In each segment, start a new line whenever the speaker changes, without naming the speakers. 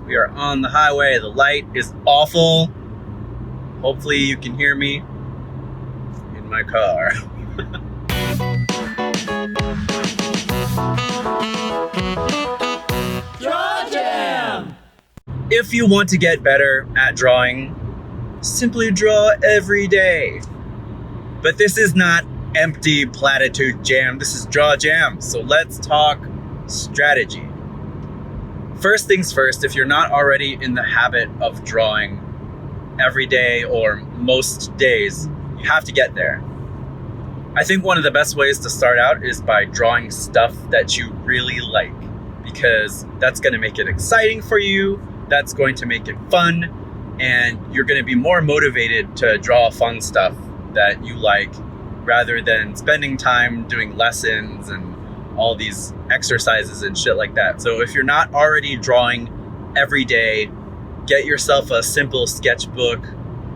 We are on the highway. The light is awful. Hopefully you can hear me in my car.
Draw Jam!
If you want to get better at drawing, simply draw every day. But this is not empty platitude jam. This is Draw Jam. So let's talk strategy. First things first, if you're not already in the habit of drawing every day or most days, you have to get there. I think one of the best ways to start out is by drawing stuff that you really like, because that's going to make it exciting for you, that's going to make it fun, and you're going to be more motivated to draw fun stuff that you like rather than spending time doing lessons and all these exercises and shit like that. So if you're not already drawing every day, get yourself a simple sketchbook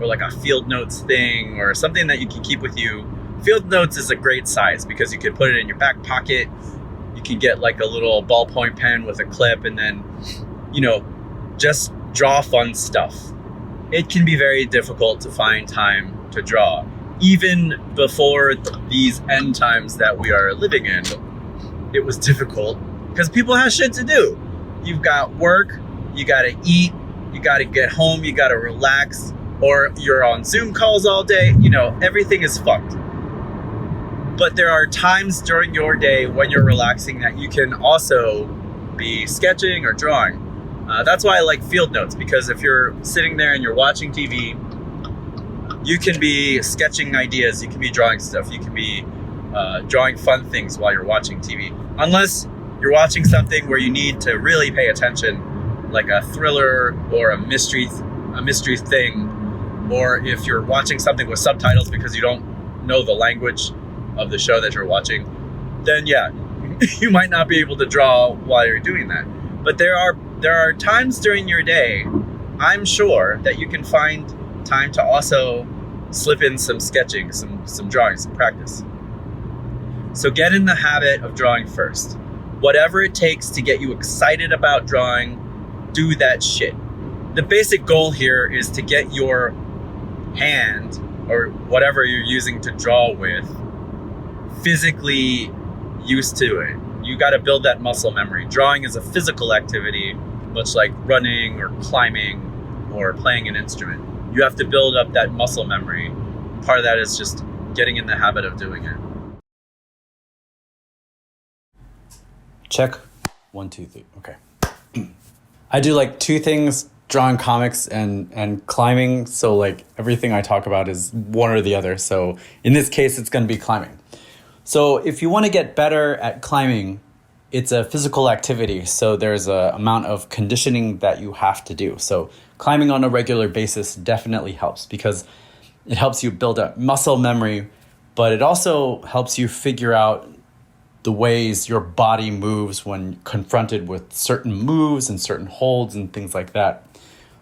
or like a field notes thing or something that you can keep with you. Field notes is a great size because you can put it in your back pocket. You can get like a little ballpoint pen with a clip and then, just draw fun stuff. It can be very difficult to find time to draw. Even before these end times that we are living in, it was difficult because people have shit to do. You've got work, you gotta eat, you gotta get home, you gotta relax, or you're on Zoom calls all day. Everything is fucked. But there are times during your day when you're relaxing that you can also be sketching or drawing. That's why I like field notes, because if you're sitting there and you're watching TV, you can be sketching ideas, you can be drawing stuff, you can be drawing fun things while you're watching TV. Unless you're watching something where you need to really pay attention, like a thriller or a mystery thing, or if you're watching something with subtitles because you don't know the language of the show that you're watching, then yeah, you might not be able to draw while you're doing that. But there are times during your day, I'm sure, that you can find time to also slip in some sketching, some drawing, some practice. So get in the habit of drawing first. Whatever it takes to get you excited about drawing, do that shit. The basic goal here is to get your hand, or whatever you're using to draw with, physically used to it. You got to build that muscle memory. Drawing is a physical activity, much like running or climbing or playing an instrument. You have to build up that muscle memory. Part of that is just getting in the habit of doing it.
Check. 1, 2, 3. Okay. I do like two things, drawing comics and climbing. So like everything I talk about is one or the other. So in this case, it's going to be climbing. So if you want to get better at climbing, it's a physical activity. So there's an amount of conditioning that you have to do. So climbing on a regular basis definitely helps because it helps you build up muscle memory, but it also helps you figure out the ways your body moves when confronted with certain moves and certain holds and things like that.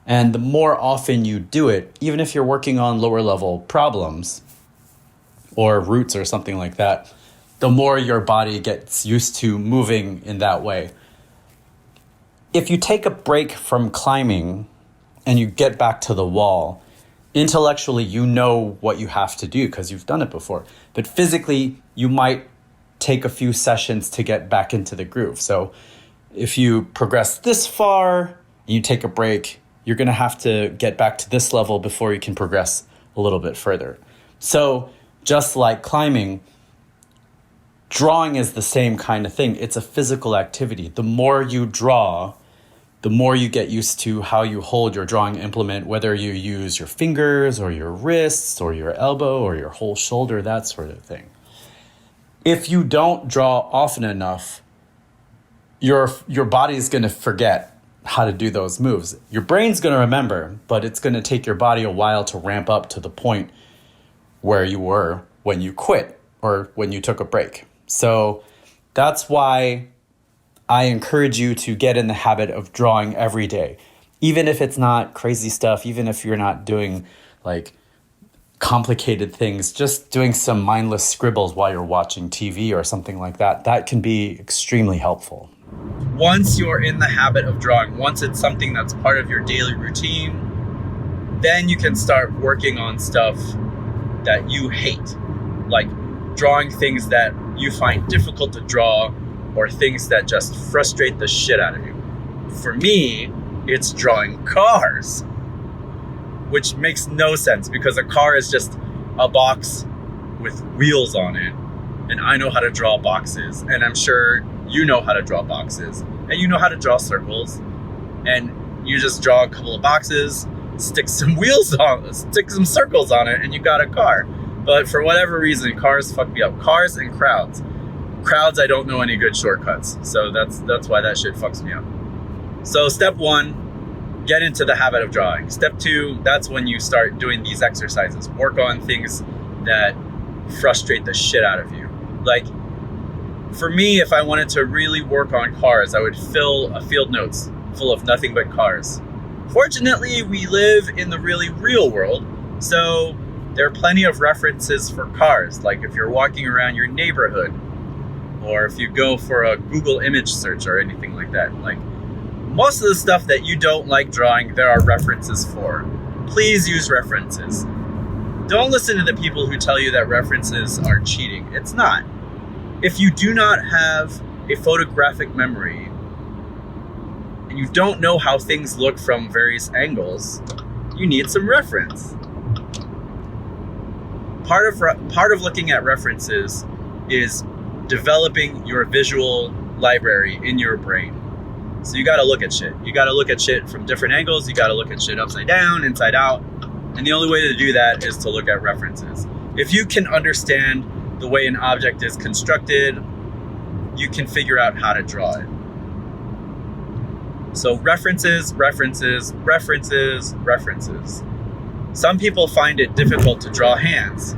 And the more often you do it, even if you're working on lower level problems or roots or something like that, the more your body gets used to moving in that way. If you take a break from climbing and you get back to the wall, intellectually you know what you have to do because you've done it before. But physically, you might take a few sessions to get back into the groove. So if you progress this far and you take a break, you're going to have to get back to this level before you can progress a little bit further. So just like climbing, drawing is the same kind of thing. It's a physical activity. The more you draw, the more you get used to how you hold your drawing implement, whether you use your fingers or your wrists or your elbow or your whole shoulder, that sort of thing. If you don't draw often enough, your body's going to forget how to do those moves. Your brain's going to remember, but it's going to take your body a while to ramp up to the point where you were when you quit or when you took a break. So that's why I encourage you to get in the habit of drawing every day. Even if it's not crazy stuff, even if you're not doing like complicated things, just doing some mindless scribbles while you're watching TV or something like that, that can be extremely helpful.
Once you're in the habit of drawing, once it's something that's part of your daily routine, then you can start working on stuff that you hate, like drawing things that you find difficult to draw or things that just frustrate the shit out of you. For me, it's drawing cars, which makes no sense because a car is just a box with wheels on it. And I know how to draw boxes, and I'm sure you know how to draw boxes, and you know how to draw circles, and you just draw a couple of boxes, stick some circles on it, and you got a car. But for whatever reason, cars fuck me up. Cars and crowds. Crowds, I don't know any good shortcuts, so that's why that shit fucks me up. So step 1, get into the habit of drawing. Step 2, that's when you start doing these exercises. Work on things that frustrate the shit out of you. Like, for me, if I wanted to really work on cars, I would fill a field notes full of nothing but cars. Fortunately, we live in the really real world, so there are plenty of references for cars. Like if you're walking around your neighborhood, or if you go for a Google image search or anything like that. Like, most of the stuff that you don't like drawing, there are references for. Please use references. Don't listen to the people who tell you that references are cheating. It's not. If you do not have a photographic memory and you don't know how things look from various angles, you need some reference. Part of looking at references is developing your visual library in your brain. So you gotta look at shit. You gotta look at shit from different angles. You gotta look at shit upside down, inside out. And the only way to do that is to look at references. If you can understand the way an object is constructed, you can figure out how to draw it. So references, references, references, references. Some people find it difficult to draw hands,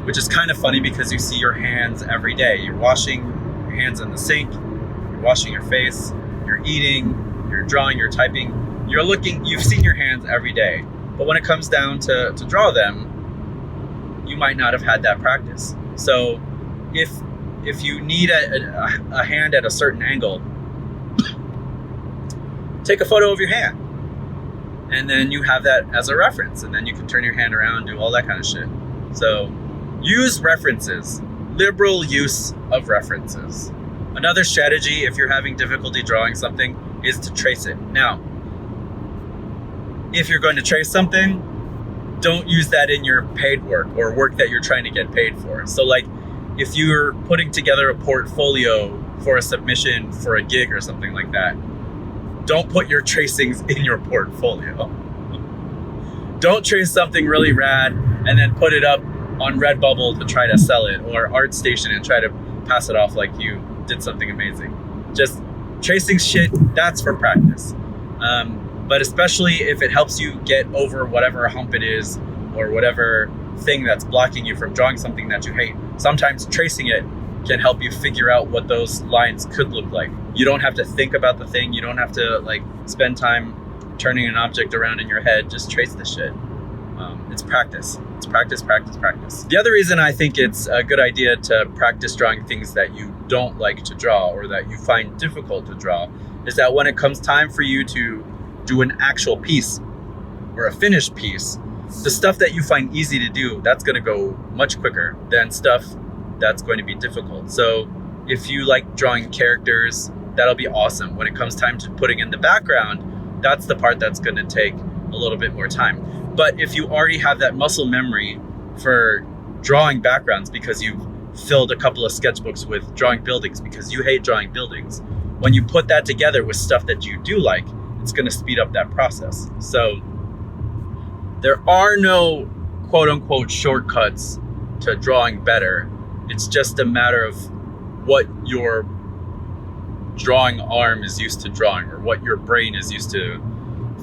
which is kind of funny because you see your hands every day. You're washing your hands in the sink, you're washing your face, you're eating, you're drawing, you're typing. You've seen your hands every day. But when it comes down to draw them, you might not have had that practice. So if you need a hand at a certain angle, take a photo of your hand. And then you have that as a reference. And then you can turn your hand around, do all that kind of shit. So use references. Liberal use of references. Another strategy, if you're having difficulty drawing something, is to trace it. Now, if you're going to trace something, don't use that in your paid work or work that you're trying to get paid for. So like, if you're putting together a portfolio for a submission for a gig or something like that, don't put your tracings in your portfolio. Don't trace something really rad and then put it up on Redbubble to try to sell it, or ArtStation and try to pass it off like you did something amazing. Just tracing shit, that's for practice. But especially if it helps you get over whatever hump it is or whatever thing that's blocking you from drawing something that you hate, sometimes tracing it can help you figure out what those lines could look like. You don't have to think about the thing. You don't have to like spend time turning an object around in your head. Just trace the shit. It's practice. It's practice, practice, practice. The other reason I think it's a good idea to practice drawing things that you don't like to draw or that you find difficult to draw is that when it comes time for you to do an actual piece or a finished piece, the stuff that you find easy to do, that's going to go much quicker than stuff that's going to be difficult. So if you like drawing characters, that'll be awesome. When it comes time to putting in the background, that's the part that's going to take a little bit more time. But if you already have that muscle memory for drawing backgrounds because you've filled a couple of sketchbooks with drawing buildings because you hate drawing buildings, when you put that together with stuff that you do like, it's going to speed up that process. So there are no quote unquote shortcuts to drawing better. It's just a matter of what your drawing arm is used to drawing or what your brain is used to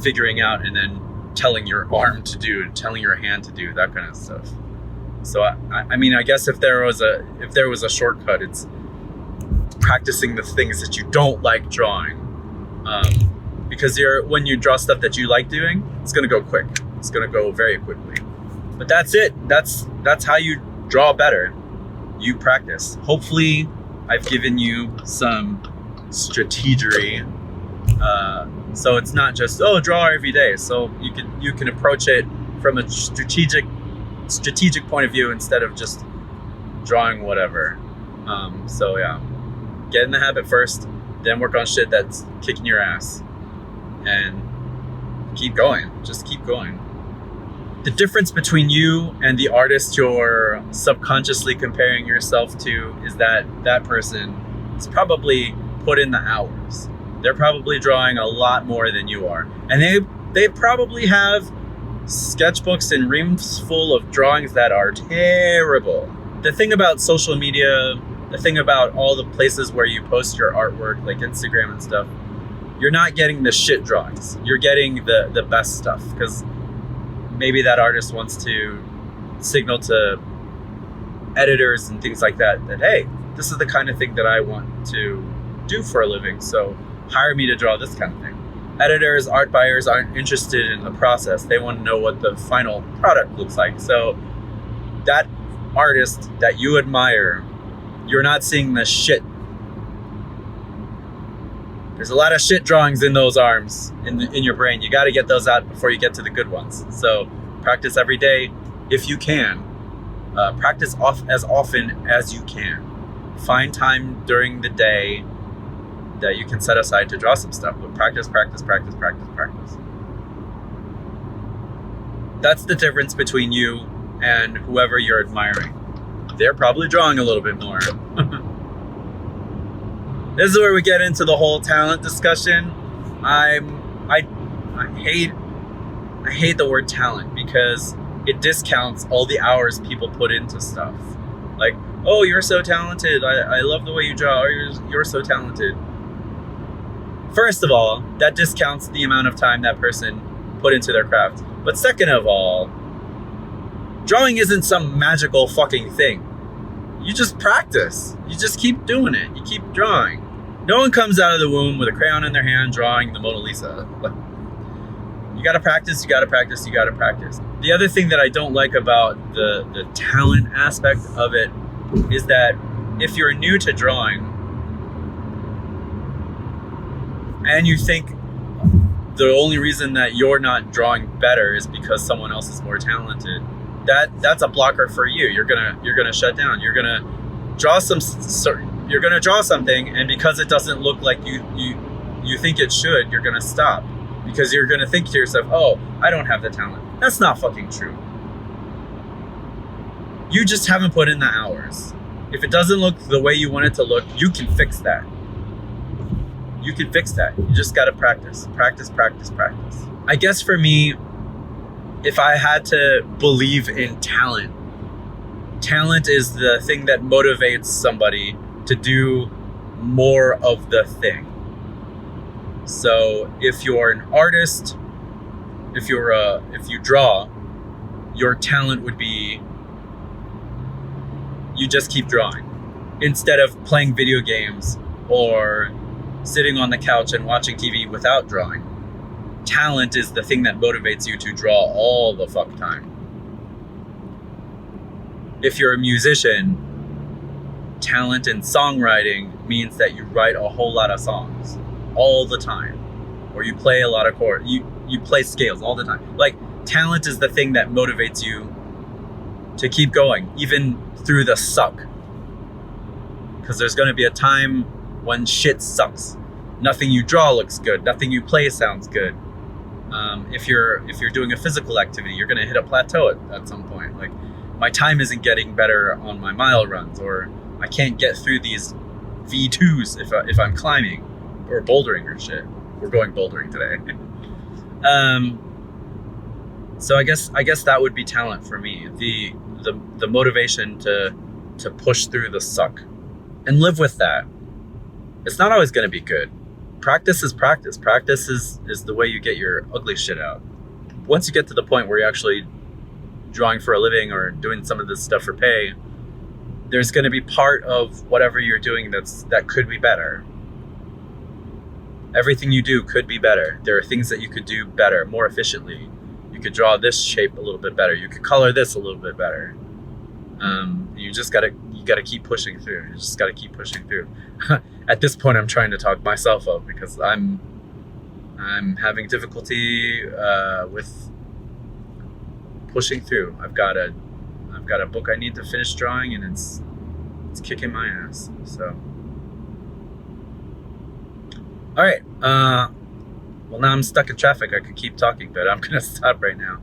figuring out and then telling your arm to do, telling your hand to do, that kind of stuff. So I mean, I guess if there was a shortcut, it's practicing the things that you don't like drawing. Because when you draw stuff that you like doing, it's gonna go quick. It's gonna go very quickly. But that's it. That's how you draw better. You practice. Hopefully I've given you some strategery. So it's not just, draw every day. So you can approach it from a strategic point of view instead of just drawing whatever. So yeah, get in the habit first, then work on shit that's kicking your ass, and keep going. Just keep going. The difference between you and the artist you're subconsciously comparing yourself to is that that person is probably put in the hours. They're probably drawing a lot more than you are. And they probably have sketchbooks and reams full of drawings that are terrible. The thing about social media, the thing about all the places where you post your artwork, like Instagram and stuff, you're not getting the shit drawings. You're getting the best stuff, because maybe that artist wants to signal to editors and things like that, hey, this is the kind of thing that I want to do for a living, so hire me to draw this kind of thing. Editors, art buyers aren't interested in the process. They want to know what the final product looks like. So that artist that you admire, you're not seeing the shit. There's a lot of shit drawings in those arms, in your brain. You got to get those out before you get to the good ones. So practice every day if you can. Practice as often as you can. Find time during the day that you can set aside to draw some stuff, but practice. That's the difference between you and whoever you're admiring. They're probably drawing a little bit more. This is where we get into the whole talent discussion. I hate the word talent because it discounts all the hours people put into stuff. Like, oh, you're so talented. I love the way you draw. Or you're so talented. First of all, that discounts the amount of time that person put into their craft. But second of all, drawing isn't some magical fucking thing. You just practice. You just keep doing it. You keep drawing. No one comes out of the womb with a crayon in their hand drawing the Mona Lisa. You gotta practice, you gotta practice, you gotta practice. The other thing that I don't like about the talent aspect of it is that if you're new to drawing, and you think the only reason that you're not drawing better is because someone else is more talented, that's a blocker for you. You're gonna shut down. You're gonna draw something, and because it doesn't look like you think it should, you're gonna stop, because you're gonna think to yourself, oh, I don't have the talent. That's not fucking true. You just haven't put in the hours. If it doesn't look the way you want it to look, you can fix that. You can fix that. You just gotta practice. Practice. I guess for me, if I had to believe in talent is the thing that motivates somebody to do more of the thing. So if you're an artist, if you draw, your talent would be you just keep drawing instead of playing video games or sitting on the couch and watching TV without drawing. Talent is the thing that motivates you to draw all the fuck time. If you're a musician, talent in songwriting means that you write a whole lot of songs all the time, or you play a lot of chords, you play scales all the time. Like, talent is the thing that motivates you to keep going, even through the suck. Because there's going to be a time when shit sucks. Nothing you draw looks good. Nothing you play sounds good. If you're doing a physical activity, you're going to hit a plateau at some point. Like, my time isn't getting better on my mile runs, or I can't get through these V2s if I'm climbing or bouldering or shit. We're going bouldering today. So I guess that would be talent for me. The motivation to push through the suck and live with that. It's not always going to be good. Practice is practice. Practice is the way you get your ugly shit out. Once you get to the point where you're actually drawing for a living or doing some of this stuff for pay, there's going to be part of whatever you're doing that could be better. Everything you do could be better. There are things that you could do better, more efficiently. You You could draw this shape a little bit better. You could color this a little bit better. You gotta keep pushing through. You just gotta keep pushing through. At this point, I'm trying to talk myself up because I'm having difficulty with pushing through. I've got a book I need to finish drawing, and it's kicking my ass. So, all right. Well, now I'm stuck in traffic. I could keep talking, but I'm gonna stop right now.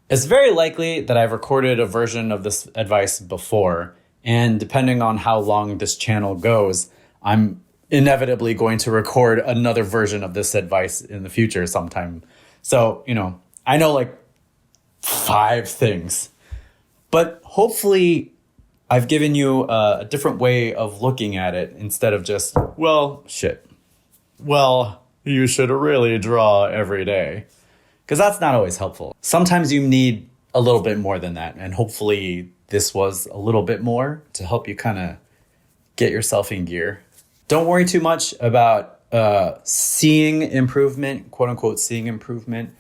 It's very likely that I've recorded a version of this advice before, and depending on how long this channel goes, I'm inevitably going to record another version of this advice in the future sometime. So, I know like 5 things, but hopefully I've given you a different way of looking at it instead of just, well, shit. Well, you should really draw every day. Because that's not always helpful. Sometimes you need a little bit more than that. And hopefully this was a little bit more to help you kind of get yourself in gear. Don't worry too much about seeing improvement, quote unquote, seeing improvement.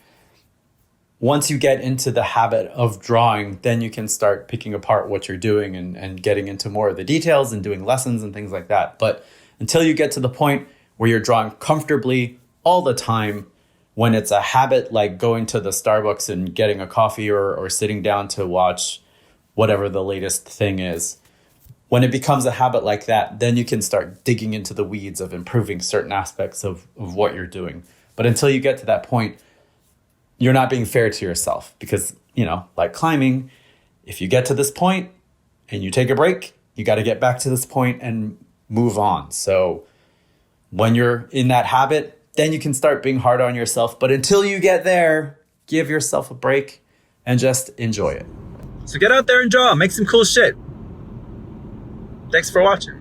Once you get into the habit of drawing, then you can start picking apart what you're doing and getting into more of the details and doing lessons and things like that. But until you get to the point where you're drawing comfortably all the time, when it's a habit like going to the Starbucks and getting a coffee or sitting down to watch whatever the latest thing is, when it becomes a habit like that, then you can start digging into the weeds of improving certain aspects of what you're doing. But until you get to that point, you're not being fair to yourself because, like climbing, if you get to this point and you take a break, you got to get back to this point and move on. So when you're in that habit, then you can start being hard on yourself. But until you get there, give yourself a break and just enjoy it.
So get out there and draw. Make some cool shit. Thanks for watching.